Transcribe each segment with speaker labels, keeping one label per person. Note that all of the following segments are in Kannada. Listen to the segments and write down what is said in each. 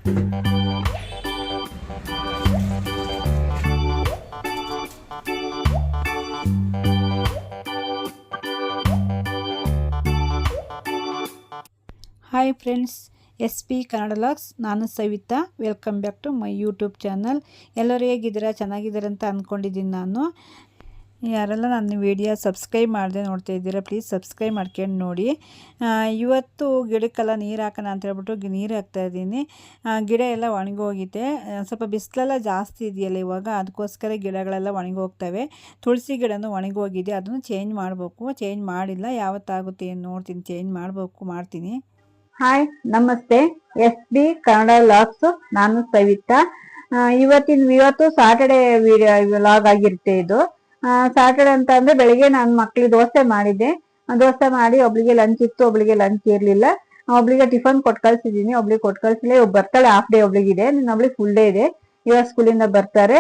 Speaker 1: Hi friends, S P Kannada logs. ನಾನು Savitha. Welcome back to my YouTube channel. ಎಲ್ಲರೂ ಹೇಗಿದ್ದೀರಾ? ಚೆನ್ನಾಗಿದ್ದೀರಾ ಅಂತ ಅಂದ್ಕೊಂಡಿದ್ದೀನಿ. ನಾನು ಯಾರೆಲ್ಲ ನನ್ನ ವಿಡಿಯೋ ಸಬ್ಸ್ಕ್ರೈಬ್ ಮಾಡದೆ ನೋಡ್ತಾ ಇದ್ದೀರಾ, ಪ್ಲೀಸ್ ಸಬ್ಸ್ಕ್ರೈಬ್ ಮಾಡ್ಕೊಂಡು ನೋಡಿ. ಇವತ್ತು ಗಿಡಕ್ಕೆಲ್ಲ ನೀರು ಹಾಕೋಣ ಅಂತ ಹೇಳ್ಬಿಟ್ಟು ನೀರು ಹಾಕ್ತಾಯಿದ್ದೀನಿ. ಗಿಡ ಎಲ್ಲ ಒಣಗೋಗಿದೆ. ಸ್ವಲ್ಪ ಬಿಸಿಲೆಲ್ಲ ಜಾಸ್ತಿ ಇದೆಯಲ್ಲ ಇವಾಗ, ಅದಕ್ಕೋಸ್ಕರ ಗಿಡಗಳೆಲ್ಲ ಒಣಗೋಗ್ತವೆ. ತುಳಸಿ ಗಿಡನೂ ಒಣಗೋಗಿದೆ, ಅದನ್ನು ಚೇಂಜ್ ಮಾಡಬೇಕು. ಚೇಂಜ್ ಮಾಡಿಲ್ಲ, ಯಾವತ್ತಾಗುತ್ತೆ ಏನು ನೋಡ್ತೀನಿ, ಚೇಂಜ್ ಮಾಡ್ತೀನಿ.
Speaker 2: ಹಾಯ್, ನಮಸ್ತೆ. S B Kannada logs. ನಾನು ಸವಿತಾ. ಇವತ್ತು ಸಾಟರ್ಡೆ ಲಾಗ್ ಆಗಿರುತ್ತೆ ಇದು. ಸಾಟರ್ಡೆ ಅಂತ ಅಂದ್ರೆ ಬೆಳಿಗ್ಗೆ ನಾನು ಮಕ್ಳಿಗೆ ದೋಸೆ ಮಾಡಿದ್ದೆ. ದೋಸೆ ಮಾಡಿ ಒಬ್ಳಿಗೆ ಲಂಚ್ ಇತ್ತು, ಒಬ್ಳಿಗೆ ಲಂಚ್ ಇರ್ಲಿಲ್ಲ. ಒಬ್ಳಿಗೆ ಟಿಫನ್ ಕೊಟ್ಟು ಕಳ್ಸಿದೀನಿ, ಒಬ್ಳಿಗೆ ಕೊಟ್ಟು ಕಳ್ಸಿಲ್ಲ. ಒಬ್ಬ ಬರ್ತಾಳೆ, ಹಾಫ್ ಡೇ ಒಬ್ಳಿಗಿದೆ, ಒಬ್ಳಿಗೆ ಫುಲ್ ಡೇ ಇದೆ. ಇವಾಗ ಸ್ಕೂಲಿಂದ ಬರ್ತಾರೆ.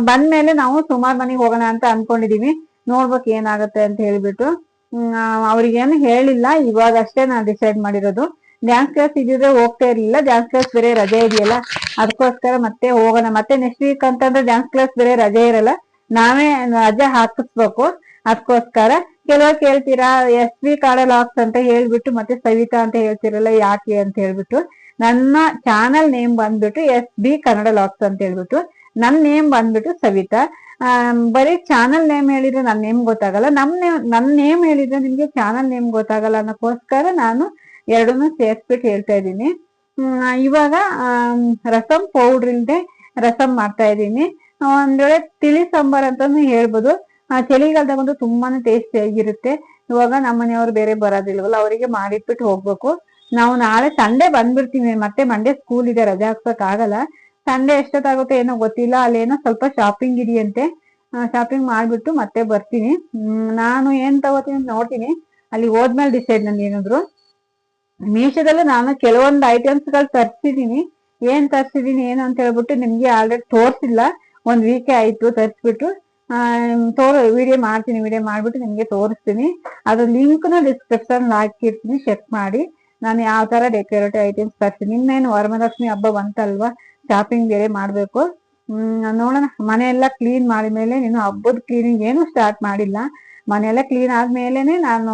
Speaker 2: ಬಂದ್ಮೇಲೆ ನಾವು ಸುಮಾರು ಮನೆಗೆ ಹೋಗೋಣ ಅಂತ ಅನ್ಕೊಂಡಿದೀವಿ. ನೋಡ್ಬೇಕು ಏನಾಗುತ್ತೆ ಅಂತ ಹೇಳ್ಬಿಟ್ಟು. ಅವ್ರಿಗೇನು ಹೇಳಿಲ್ಲ, ಇವಾಗ ಅಷ್ಟೇ ನಾನು ಡಿಸೈಡ್ ಮಾಡಿರೋದು. ಡ್ಯಾನ್ಸ್ ಕ್ಲಾಸ್ ಇದ್ದಿದ್ರೆ ಹೋಗ್ತಾ ಇರ್ಲಿಲ್ಲ. ಡ್ಯಾನ್ಸ್ ಕ್ಲಾಸ್ ಬೇರೆ ರಜೆ ಇದೆಯಲ್ಲ, ಅದಕ್ಕೋಸ್ಕರ ಮತ್ತೆ ಹೋಗೋಣ. ಮತ್ತೆ ನೆಕ್ಸ್ಟ್ ವೀಕ್ ಅಂತಂದ್ರೆ ಡ್ಯಾನ್ಸ್ ಕ್ಲಾಸ್ ಬೇರೆ ರಜೆ ಇರಲ್ಲ, ನಾವೇ ರಜೆ ಹಾಕಿಸ್ಬೇಕು. ಅದಕ್ಕೋಸ್ಕರ ಕೆಲವರು ಕೇಳ್ತೀರಾ ಎಸ್ ಬಿ ಕನ್ನಡ ಲಾಗ್ಸ್ ಅಂತ ಹೇಳ್ಬಿಟ್ಟು ಮತ್ತೆ ಸವಿತಾ ಅಂತ ಹೇಳ್ತಿರಲ್ಲ, ಯಾಕೆ ಅಂತ ಹೇಳ್ಬಿಟ್ಟು. ನನ್ನ ಚಾನಲ್ ನೇಮ್ ಬಂದ್ಬಿಟ್ಟು ಎಸ್ ಬಿ ಕನ್ನಡ ಲಾಗ್ಸ್ ಅಂತ ಹೇಳ್ಬಿಟ್ಟು, ನನ್ನ ನೇಮ್ ಬಂದ್ಬಿಟ್ಟು ಸವಿತಾ. ಬರೀ ಚಾನಲ್ ನೇಮ್ ಹೇಳಿದ್ರೆ ನನ್ನ ನೇಮ್ ಗೊತ್ತಾಗಲ್ಲ, ನನ್ನ ನೇಮ್ ಹೇಳಿದ್ರೆ ನಿಮ್ಗೆ ಚಾನಲ್ ನೇಮ್ ಗೊತ್ತಾಗಲ್ಲ ಅನ್ನೋಕ್ಕೋಸ್ಕರ ನಾನು ಎರಡನ್ನೂ ಸೇರ್ಸ್ಬಿಟ್ಟು ಹೇಳ್ತಾ ಇದ್ದೀನಿ. ಇವಾಗ ರಸಂ ಪೌಡ್ರ್ ಇಲ್ದೆ ರಸಂ ಮಾಡ್ತಾ ಇದ್ದೀನಿ. ಒಂದ್ ವೇಳೆ ತಿಳಿ ಸಾಂಬಾರ್ ಅಂತಾನು ಹೇಳ್ಬೋದು. ಚಳಿಗಾಲದಾಗ ಒಂದು ತುಂಬಾನೇ ಟೇಸ್ಟಿ ಆಗಿರುತ್ತೆ. ಇವಾಗ ನಮ್ಮನೆಯವ್ರು ಬೇರೆ ಬರೋದಿಲ್ವಲ್ಲ, ಅವರಿಗೆ ಮಾಡಿಟ್ಬಿಟ್ಟು ಹೋಗ್ಬೇಕು. ನಾವು ನಾಳೆ ಸಂಡೇ ಬಂದ್ಬಿಡ್ತೀವಿ, ಮತ್ತೆ ಮಂಡೇ ಸ್ಕೂಲ್ ಇದೆ, ರಜೆ ಹಾಕ್ಸಕ್ ಆಗಲ್ಲ. ಸಂಡೇ ಎಷ್ಟೊತ್ತಾಗುತ್ತೆ ಏನೋ ಗೊತ್ತಿಲ್ಲ. ಅಲ್ಲೇನೋ ಸ್ವಲ್ಪ ಶಾಪಿಂಗ್ ಇದೆಯಂತೆ, ಶಾಪಿಂಗ್ ಮಾಡ್ಬಿಟ್ಟು ಮತ್ತೆ ಬರ್ತೀನಿ. ನಾನು ಏನ್ ತಗೋತೀನಿ ನೋಡ್ತೀನಿ, ಅಲ್ಲಿ ಹೋದ್ಮೇಲೆ ಡಿಸೈಡ್. ನನ್ಗೆ ಏನಾದ್ರು ಮೀಶೋದಲ್ಲೂ ನಾನು ಕೆಲವೊಂದು ಐಟಮ್ಸ್ ಗಳು ತರ್ಸಿದೀನಿ. ಏನ್ ತರ್ಸಿದೀನಿ ಏನು ಅಂತ ಹೇಳ್ಬಿಟ್ಟು ನಿಮ್ಗೆ ಆಲ್ರೆಡಿ ತೋರ್ಸಿಲ್ಲ. ಒಂದ್ ವೀಕೆ ಆಯ್ತು ತರ್ಸ್ಬಿಟ್ಟು. ವಿಡಿಯೋ ಮಾಡ್ಬಿಟ್ಟು ನಿಮ್ಗೆ ತೋರಿಸ್ತೀನಿ. ಅದ್ರ ಲಿಂಕ್ ನ ಡಿಸ್ಕ್ರಿಪ್ಷನ್ ಹಾಕಿರ್ತೀನಿ, ಚೆಕ್ ಮಾಡಿ. ನಾನು ಯಾವ ತರ ಡೆಕೋರೇಟಿವ್ ಐಟಮ್ಸ್ ತರ್ತೀನಿ. ಇನ್ನೇನು ವರಮಹಾಲಕ್ಷ್ಮಿ ಹಬ್ಬ ಬಂತಲ್ವಾ, ಶಾಪಿಂಗ್ ಬೇರೆ ಮಾಡ್ಬೇಕು. ನೋಡೋಣ. ಮನೆಯೆಲ್ಲ ಕ್ಲೀನ್ ಮಾಡಿದ್ಮೇಲೆ, ನೀನು ಹಬ್ಬದ ಕ್ಲೀನಿಂಗ್ ಏನು ಸ್ಟಾರ್ಟ್ ಮಾಡಿಲ್ಲ. ಮನೆಯೆಲ್ಲ ಕ್ಲೀನ್ ಆದ್ಮೇಲೆನೆ ನಾನು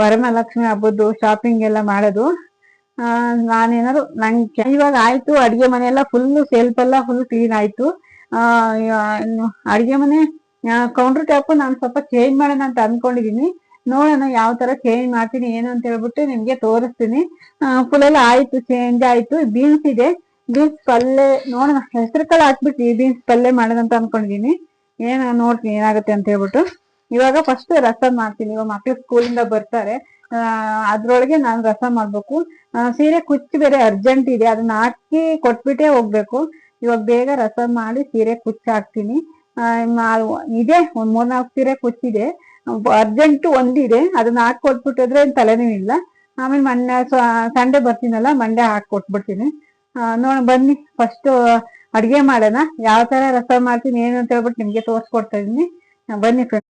Speaker 2: ವರಮಹಾಲಕ್ಷ್ಮಿ ಹಬ್ಬದ್ದು ಶಾಪಿಂಗ್ ಎಲ್ಲ ಮಾಡೋದು. ನಾನೇನಾದ್ರು ನಂಗೆ ಇವಾಗ ಆಯ್ತು. ಅಡಿಗೆ ಮನೆಯೆಲ್ಲ ಫುಲ್ ಸೆಲ್ಫ್ ಎಲ್ಲ ಫುಲ್ ಕ್ಲೀನ್ ಆಯ್ತು. ಅಡಿಗೆ ಮನೆ ಕೌಂಟರ್ ಟಾಪ್ ನಾನು ಸ್ವಲ್ಪ ಚೇಂಜ್ ಮಾಡೋಣ ಅಂತ ಅನ್ಕೊಂಡಿದೀನಿ. ನೋಡೋಣ ಯಾವ ತರ ಚೇಂಜ್ ಮಾಡ್ತೀನಿ ಏನು ಅಂತ ಹೇಳ್ಬಿಟ್ಟು ನಿಮ್ಗೆ ತೋರಿಸ್ತೀನಿ. ಫುಲ್ ಎಲ್ಲ ಆಯ್ತು, ಚೇಂಜ್ ಆಯ್ತು. ಬೀನ್ಸ್ ಇದೆ, ಬೀನ್ಸ್ ಪಲ್ಯ ನೋಡೋಣ. ಹೆಸರು ಕಾಳು ಹಾಕ್ಬಿಟ್ಟು ಬೀನ್ಸ್ ಪಲ್ಯ ಮಾಡೋಣ ಅಂತ ಅನ್ಕೊಂಡಿದೀನಿ. ನೋಡ್ತೀನಿ ಏನಾಗುತ್ತೆ ಅಂತ ಹೇಳ್ಬಿಟ್ಟು. ಇವಾಗ ಫಸ್ಟ್ ರಸಂ ಮಾಡ್ತೀನಿ. ಇವಾಗ ಮಕ್ಳು ಸ್ಕೂಲಿಂದ ಬರ್ತಾರೆ, ಅದ್ರೊಳಗೆ ನಾನು ರಸಂ ಮಾಡ್ಬೇಕು. ಸೀರೆ ಕುಚ್ಚು ಬೇರೆ ಅರ್ಜೆಂಟ್ ಇದೆ, ಅದನ್ನ ಹಾಕಿ ಕೊಟ್ಬಿಟ್ಟೆ ಹೋಗ್ಬೇಕು. ಇವಾಗ ಬೇಗ ರಸಂ ಮಾಡಿ ಸೀರೆ ಕುಚ್ಚು ಹಾಕ್ತೀನಿ. ಇದೆ ಒಂದ್ 3-4 ಸೀರೆ ಕುಚ್ಚಿದೆ, ಅರ್ಜೆಂಟ್ ಒಂದಿದೆ. ಅದನ್ನ ಹಾಕಿ ಕೊಟ್ಬಿಟ್ಟಿದ್ರೆ ತಲೆನೂ ಇಲ್ಲ. ಆಮೇಲೆ ಸಂಡೆ ಬರ್ತೀನಲ್ಲ, ಮಂಡೆ ಹಾಕಿ ಕೊಟ್ಬಿಡ್ತೀನಿ. ಬನ್ನಿ ಫಸ್ಟ್ ಅಡ್ಗೆ ಮಾಡೋಣ. ಯಾವ ತರ ರಸಂ ಮಾಡ್ತೀನಿ ಏನು ಅಂತ ಹೇಳ್ಬಿಟ್ಟು ನಿಮ್ಗೆ ತೋರ್ಸ್ಕೊಡ್ತಾ ಇದೀನಿ. ಬನ್ನಿ friends.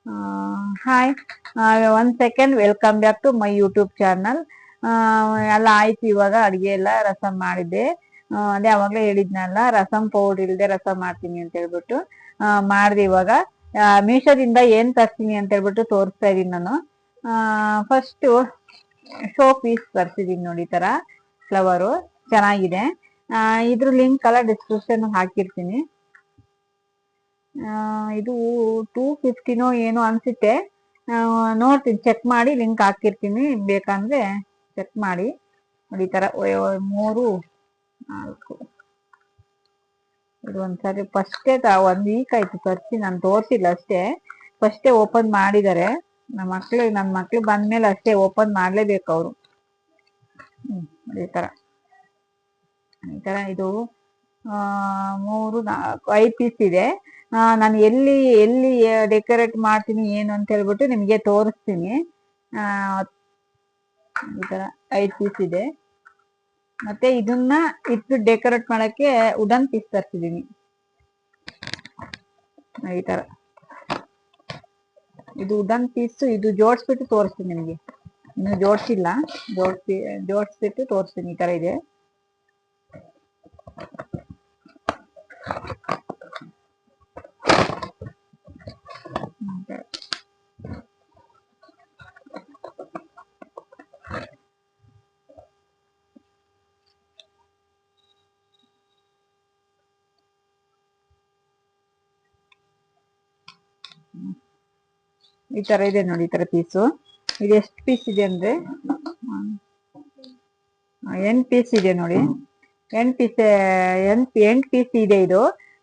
Speaker 2: Hi, 1 second, welcome back to my YouTube channel. ಎಲ್ಲ ಆಯ್ತು. ಇವಾಗ ಅಡಿಗೆ ಎಲ್ಲ ರಸಂ ಮಾಡಿದ್ದೆ. ಅದೇ ಅವಾಗಲೇ ಹೇಳಿದ್ನಲ್ಲ, ರಸಂ ಪೌಡರ್ ಇಲ್ಲದೆ ರಸಂ ಮಾಡ್ತೀನಿ ಅಂತ ಹೇಳ್ಬಿಟ್ಟು ಮಾಡಿದೆ. ಇವಾಗ ಮೀಶೋದಿಂದ ಏನ್ ತರ್ತೀನಿ ಅಂತ ಹೇಳ್ಬಿಟ್ಟು ತೋರಿಸ್ತಾ ಇದೀನಿ ನಾನು. ಫಸ್ಟ್ ಶೋ ಪೀಸ್ ತರ್ಸಿದೀನಿ ನೋಡಿ, ಈ ತರ ಫ್ಲವರು ಚೆನ್ನಾಗಿದೆ. ಇದ್ರ ಲಿಂಕ್ ಎಲ್ಲ ಡಿಸ್ಕ್ರಿಪ್ಷನ್ ಹಾಕಿರ್ತೀನಿ. ಇದು 250 ಏನೋ ಅನ್ಸುತ್ತೆ. ನೋಡ್ತೀನಿ, ಚೆಕ್ ಮಾಡಿ ಲಿಂಕ್ ಹಾಕಿರ್ತೀನಿ, ಬೇಕಂದ್ರೆ ಚೆಕ್ ಮಾಡಿ ನೋಡಿ. ಈ ತರ 3 4 ಇದು ಒಂದ್ಸರಿ ಫಸ್ಟೇ 1 ವೀಕ್ ಆಯ್ತು ತರಿಸಿ, ನಾನು ತೋರಿಸಿಲ್ಲ ಅಷ್ಟೇ. ಫಸ್ಟೇ ಓಪನ್ ಮಾಡಿದ್ದಾರೆ. ನನ್ನ ಮಕ್ಳು ಬಂದ್ಮೇಲೆ ಅಷ್ಟೇ ಓಪನ್ ಮಾಡ್ಲೇಬೇಕು ಅವರು. ಈ ತರ ಇದು 3 4 5 ಪೀಸ್ ಇದೆ. ನಾನು ಎಲ್ಲಿ ಡೆಕೋರೇಟ್ ಮಾಡ್ತೀನಿ ಏನು ಅಂತ ಹೇಳ್ಬಿಟ್ಟು ನಿಮಗೆ ತೋರಿಸ್ತೀನಿ. ಈ ತರ 5 ಪೀಸ್ ಇದೆ. ಮತ್ತೆ ಇದನ್ನ ಇಟ್ಟು ಡೆಕೋರೇಟ್ ಮಾಡಕ್ಕೆ ವುಡನ್ ಪೀಸ್ ತರಿಸಿದೀನಿ. ಈ ತರ ಇದು ವುಡನ್ ಪೀಸ್. ಇದು ಜೋಡಿಸ್ಬಿಟ್ಟು ತೋರಿಸ್ತೀನಿ ನಿಮಗೆ. ಇನ್ನು ಜೋಡಿಸಿಲ್ಲ, ಜೋಡಿಸ್ಬಿಟ್ಟು ತೋರಿಸ್ತೀನಿ. ಈ ತರ ಇದೆ. ಈ ತರ ಇದೆ ನೋಡಿ, ಈ ತರ ಪೀಸು. ಇದು ಎಷ್ಟು ಪೀಸ್ ಇದೆ ಅಂದ್ರೆ 8 ಪೀಸ್ ಇದೆ ನೋಡಿ. 8 ಪೀಸ್ ಇದೆ.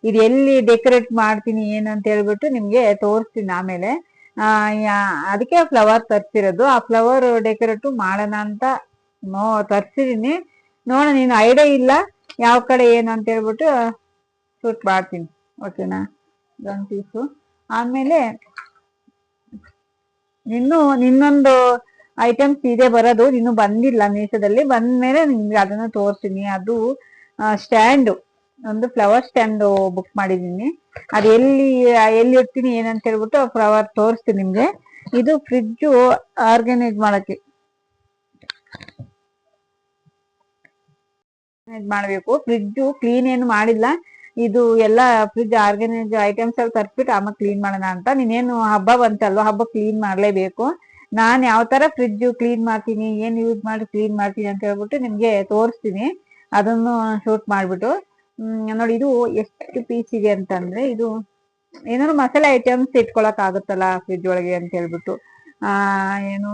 Speaker 2: ಇದು ಎಲ್ಲಿ ಡೆಕೋರೇಟ್ ಮಾಡ್ತೀನಿ ಏನು ಅಂತ ಹೇಳ್ಬಿಟ್ಟು ನಿಮ್ಗೆ ತೋರಿಸ್ತೀನಿ ಆಮೇಲೆ. ಅದಕ್ಕೆ ಫ್ಲವರ್ ತರ್ಸಿರೋದು. ಆ ಫ್ಲವರ್ ಡೆಕೋರೇಟ್ ಮಾಡೋಣ ಅಂತ ತರ್ಸಿದೀನಿ. ನೋಡೋಣ, ನೀನು ಐಡಿಯಾ ಇಲ್ಲ ಯಾವ ಕಡೆ ಏನು ಅಂತ ಹೇಳ್ಬಿಟ್ಟು ಶೂಟ್ ಮಾಡ್ತೀನಿ. ಓಕೆನಾ? ಇದೊಂದು ಪೀಸು. ಆಮೇಲೆ ಇನ್ನೊಂದು ಐಟಮ್ಸ್ ಇದೆ ಬರೋದು, ಇನ್ನು ಬಂದಿಲ್ಲ. ಮೀಶೋದಲ್ಲಿ ಬಂದ್ಮೇಲೆ ನಿಮ್ಗೆ ಅದನ್ನ ತೋರಿಸ್ತೀನಿ. ಅದು ಸ್ಟ್ಯಾಂಡ್, ಒಂದು ಫ್ಲವರ್ ಸ್ಟ್ಯಾಂಡ್ ಬುಕ್ ಮಾಡಿದೀನಿ. ಅದು ಎಲ್ಲಿ ಇಡ್ತೀನಿ ಏನಂತ ಹೇಳ್ಬಿಟ್ಟು ಫ್ಲವರ್ ತೋರಿಸ್ತೀನಿ ನಿಮ್ಗೆ. ಇದು ಫ್ರಿಡ್ಜ್ ಆರ್ಗನೈಸ್ ಮಾಡಕ್ಕೆ ಮಾಡ್ಬೇಕು. ಫ್ರಿಡ್ಜ್ ಕ್ಲೀನ್ ಏನು ಮಾಡಿಲ್ಲ. ಇದು ಎಲ್ಲ ಫ್ರಿಡ್ಜ್ ಆರ್ಗನೈಸ್ ಐಟಮ್ಸ್ ಎಲ್ಲ ತರ್ಸ್ಬಿಟ್ಟು ಆಮೇಲೆ ಕ್ಲೀನ್ ಮಾಡೋಣ ಅಂತ. ನೀನೇನು ಹಬ್ಬ ಬಂತಲ್ವಾ, ಹಬ್ಬ ಕ್ಲೀನ್ ಮಾಡ್ಲೇಬೇಕು. ನಾನ್ ಯಾವ ತರ ಫ್ರಿಡ್ಜ್ ಕ್ಲೀನ್ ಮಾಡ್ತೀನಿ, ಏನ್ ಯೂಸ್ ಮಾಡಿ ಕ್ಲೀನ್ ಮಾಡ್ತೀನಿ ಅಂತ ಹೇಳ್ಬಿಟ್ಟು ನಿಮ್ಗೆ ತೋರಿಸ್ತೀನಿ. ಅದನ್ನು ಶೂಟ್ ಮಾಡ್ಬಿಟ್ಟು ನೋಡಿ. ಇದು ಎಷ್ಟು ಪೀಸ್ ಇದೆ ಅಂತಂದ್ರೆ, ಇದು ಏನಾದ್ರು ಮಸಾಲೆ ಐಟಮ್ಸ್ ಇಟ್ಕೊಳಕ್ ಆಗುತ್ತಲ್ಲ ಫ್ರಿಡ್ಜ್ ಒಳಗೆ ಅಂತ ಹೇಳ್ಬಿಟ್ಟು. ಏನು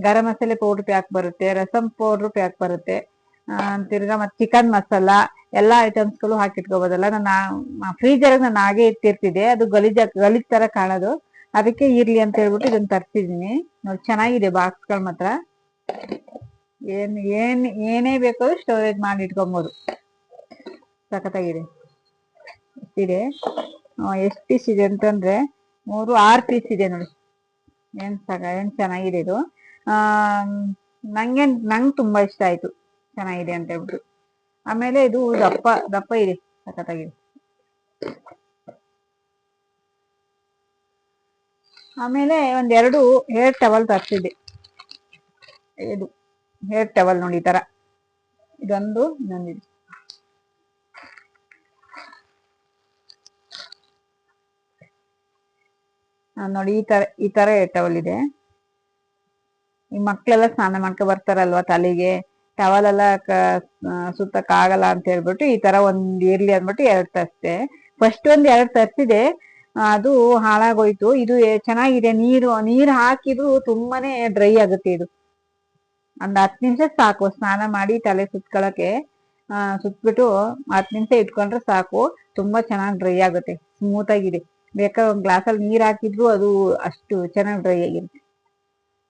Speaker 2: ಗರಂ ಮಸಾಲೆ ಪೌಡರ್ ಪ್ಯಾಕ್ ಬರುತ್ತೆ, ರಸಂ ಪೌಡರ್ ಪ್ಯಾಕ್ ಬರುತ್ತೆ, ತಿರ್ಗಾ ಮತ್ತೆ ಚಿಕನ್ ಮಸಾಲ ಎಲ್ಲಾ ಐಟಮ್ಸ್ ಗಳು ಹಾಕಿಟ್ಕೋಬೋದಲ್ಲ. ನನ್ನ ಫ್ರೀಜರ್ ನಾನು ಹಾಗೆ ಇಟ್ಟಿರ್ತಿದ್ದೆ, ಅದು ಗಲೀಜ್ ತರ ಕಾಣೋದು. ಅದಕ್ಕೆ ಇರ್ಲಿ ಅಂತ ಹೇಳ್ಬಿಟ್ಟು ಇದನ್ನ ತರ್ಸಿದೀನಿ ನೋಡಿ. ಚೆನ್ನಾಗಿದೆ ಬಾಕ್ಸ್ ಗಳು ಮಾತ್ರ. ಏನೇ ಬೇಕಾದ್ರೂ ಸ್ಟೋರೇಜ್ ಮಾಡಿ ಇಟ್ಕೊಬಹುದು. ಸಖತ್ತಾಗಿದೆ. ಎಷ್ಟಿದೆ, ಎಷ್ಟು ಪೀಸ್ ಇದೆ ಅಂತಂದ್ರೆ 6 ಪೀಸ್ ಇದೆ ನೋಡಿ. ಏನ್ ಚೆನ್ನಾಗಿದೆ ಇದು. ನಂಗೆ ತುಂಬಾ ಇಷ್ಟ ಆಯ್ತು, ಚೆನ್ನಾಗಿದೆ ಅಂತ ಹೇಳ್ಬಿಟ್ಟು. ಆಮೇಲೆ ಇದು ದಪ್ಪ ಇದೆ, ಸಖತ್ತಾಗಿದೆ. ಆಮೇಲೆ 2 ಹೇರ್ ಟವಲ್ ತರಿಸಿದ್ದೆ. ಇದು ಹೇರ್ ಟವಲ್ ನೋಡಿ, ಈ ತರ ಇದೊಂದು ಇನ್ನೊಂದಿದೆ. ನೋಡಿ, ಈ ತರ ಹೇರ್ ಟವಲ್ ಇದೆ. ಈ ಮಕ್ಳೆಲ್ಲ ಸ್ನಾನ ಮಾಡ್ಕೊ ಬರ್ತಾರಲ್ವಾ, ತಲೆಗೆ ಟವಲ್ ಎಲ್ಲ ಸುತ್ತಕ್ ಆಗಲ್ಲ ಅಂತ ಹೇಳ್ಬಿಟ್ಟು ಈ ತರ ಒಂದ್ ಇರ್ಲಿ ಅಂದ್ಬಿಟ್ಟು 2 ತರಿಸ್ದೆ. ಫಸ್ಟ್ 2 ತರಿಸಿದೆ, ಅದು ಹಾಳಾಗೋಯ್ತು. ಇದು ಚೆನ್ನಾಗಿದೆ. ನೀರು ಹಾಕಿದ್ರು ತುಂಬಾನೇ ಡ್ರೈ ಆಗುತ್ತೆ. ಇದು ಒಂದ್ 10 ನಿಮಿಷ ಸಾಕು ಸ್ನಾನ ಮಾಡಿ ತಲೆ ಸುತ್ಕೊಳಕ್ಕೆ. ಸುತ್ಬಿಟ್ಟು 10 ನಿಮಿಷ ಇಟ್ಕೊಂಡ್ರೆ ಸಾಕು, ತುಂಬಾ ಚೆನ್ನಾಗಿ ಡ್ರೈ ಆಗುತ್ತೆ, ಸ್ಮೂತ್ ಆಗಿದೆ. ಬೇಕಾದ್ರೆ ಒಂದ್ ಗ್ಲಾಸಲ್ಲಿ ನೀರ್ ಹಾಕಿದ್ರು ಅದು ಅಷ್ಟು ಚೆನ್ನಾಗಿ ಡ್ರೈ ಆಗಿರುತ್ತೆ.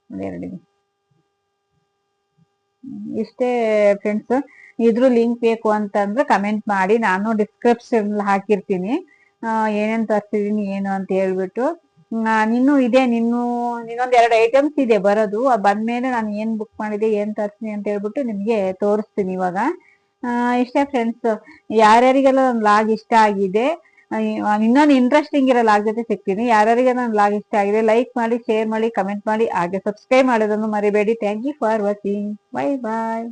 Speaker 2: ಒಂದೆರಡಿದೆ. ಇಷ್ಟೇ ಫ್ರೆಂಡ್ಸ್. ಇದ್ರ ಲಿಂಕ್ ಬೇಕು ಅಂತಂದ್ರೆ ಕಮೆಂಟ್ ಮಾಡಿ, ನಾನು ಡಿಸ್ಕ್ರಿಪ್ಷನ್ ಹಾಕಿರ್ತೀನಿ ಏನೇನ್ ತರ್ಸಿದೀನಿ ಏನು ಅಂತ ಹೇಳ್ಬಿಟ್ಟು. ಇನ್ನೊಂದ್ 2 ಐಟಮ್ಸ್ ಇದೆ ಬರೋದು. ಬಂದ್ಮೇಲೆ ನಾನು ಏನ್ ಬುಕ್ ಮಾಡಿದೆ, ಏನ್ ತರ್ಸ್ತೀನಿ ಅಂತ ಹೇಳ್ಬಿಟ್ಟು ನಿಮ್ಗೆ ತೋರಿಸ್ತೀನಿ ಇವಾಗ. ಇಷ್ಟೇ ಫ್ರೆಂಡ್ಸ್. ಯಾರ್ಯಾರಿಗೆಲ್ಲ ನನ್ನ ಲಾಗ್ ಇಷ್ಟ ಆಗಿದೆ ಇನ್ನೊಂದು ಇಂಟ್ರೆಸ್ಟಿಂಗ್ ಇರೋ ಲಾಗ್ ಜೊತೆ ಸಿಗ್ತೀನಿ. ಯಾರ್ಯಾರಿಗೆ ನನ್ನ ಲಾಗ್ ಇಷ್ಟ ಆಗಿದೆ ಲೈಕ್ ಮಾಡಿ, ಶೇರ್ ಮಾಡಿ, ಕಮೆಂಟ್ ಮಾಡಿ, ಹಾಗೆ ಸಬ್ಸ್ಕ್ರೈಬ್ ಮಾಡೋದನ್ನು ಮರಿಬೇಡಿ. Thank you for watching. Bye bye.